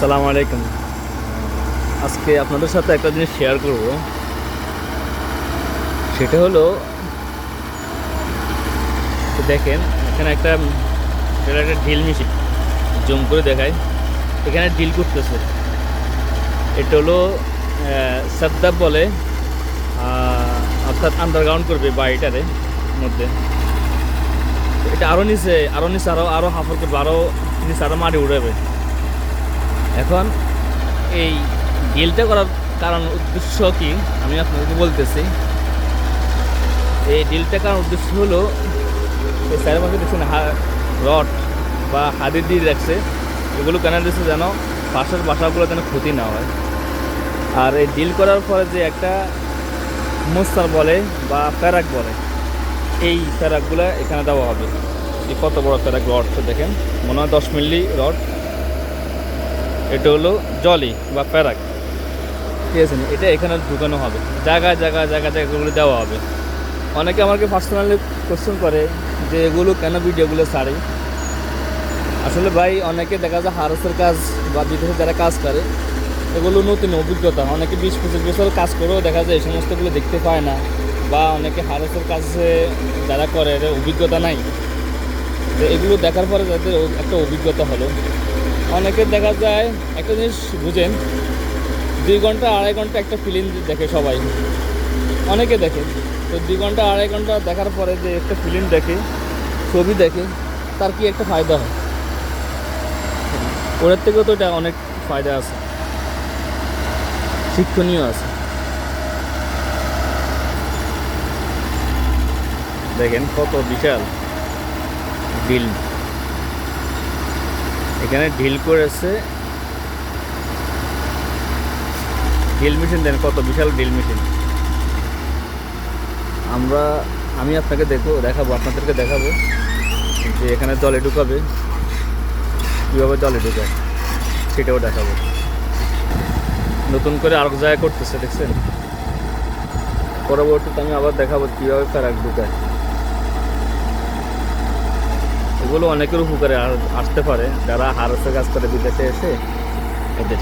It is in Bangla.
আসসালামু আলাইকুম। আজকে আপনাদের সাথে একটা জিনিস শেয়ার করব। সেটা হলো দেখেন, এখানে একটা ড্রিল মেশিন জুম করে দেখায়। এখানে ড্রিল করতেছে। এটা হলো সাদ্দাব বলে, অর্থাৎ আন্ডারগ্রাউন্ড করবে বাড়িটারে মধ্যে। এটা আরও নিচে আরও হাফর করবে, আরও নিচে আরও মাটি উঠাবে। এখন এই ডিলটা করার কারণ উদ্দেশ্য কি আমি আপনাদেরকে বলতেছি। এই ডিলটা করার উদ্দেশ্য হলো এই চারিপাশে দেখছেন রড বা হাদির দিয়ে রাখছে, এগুলো কেন দিচ্ছে যেন পাশের বাসাগুলো যেন ক্ষতি না হয়। আর এই ডিল করার পরে যে একটা মোস্তার বলে বা ফেরাক বলে, এই ফেরাকগুলো এখানে দেওয়া হবে। এই কত বড় ফেরাক রড দেখেন, মনে হয় 10 মিলি রড। এটা হলো জলি বা প্যারাক, ঠিক আছে। এটা এখানে ঢুকানো হবে, জায়গায় জায়গায় জায়গায় জায়গাগুলো দেওয়া হবে। অনেকে আমাকে পার্সোনালি কোশ্চেন করে যে এগুলো কেন ভিডিওগুলো ছাড়ে। আসলে ভাই, অনেকে দেখা যায় হারসের কাজ বা বিদেশে যারা কাজ করে, এগুলো নতুন অভিজ্ঞতা। অনেকে 20-25 বছর কাজ করেও দেখা যায় এই সমস্তগুলো দেখতে পায় না, বা অনেকে হারসের কাজে যারা করে এদের অভিজ্ঞতা নাই। তো এগুলো দেখার পরে যাদের একটা অভিজ্ঞতা হলো। অনেকের দেখা যায় একটা জিনিস বুঝেন, 2 ঘন্টা 2.5 ঘন্টা একটা ফিল্ম দেখে সবাই, অনেকে দেখে। তো 2 ঘন্টা 2.5 ঘন্টা দেখার পরে যে একটা ফিল্ম দেখে, ছবি দেখে, তার কি একটা ফায়দা হয়? ওদের থেকেও তো এটা অনেক ফায়দা আছে, শিক্ষণীয় আছে। দেখেন কত বিশাল ডিল, এখানে ডিল করেছে। ড্রিল মেশিন দেন, কত বিশাল ড্রিল মেশিন। আমি আপনাদেরকে দেখাবো যে এখানে জলে ঢুকাবে, কীভাবে জলে ঢুকায় সেটাও দেখাবো। নতুন করে আরেক জায়গায় করতেছে, দেখছেন। পরবর্তীতে আমি আবার দেখাবো কীভাবে ফেরাক ঢুকায়। এগুলো অনেকের উপকারে আসতে পারে যারা হারসের কাজ করে বিদেশে এসে এদের।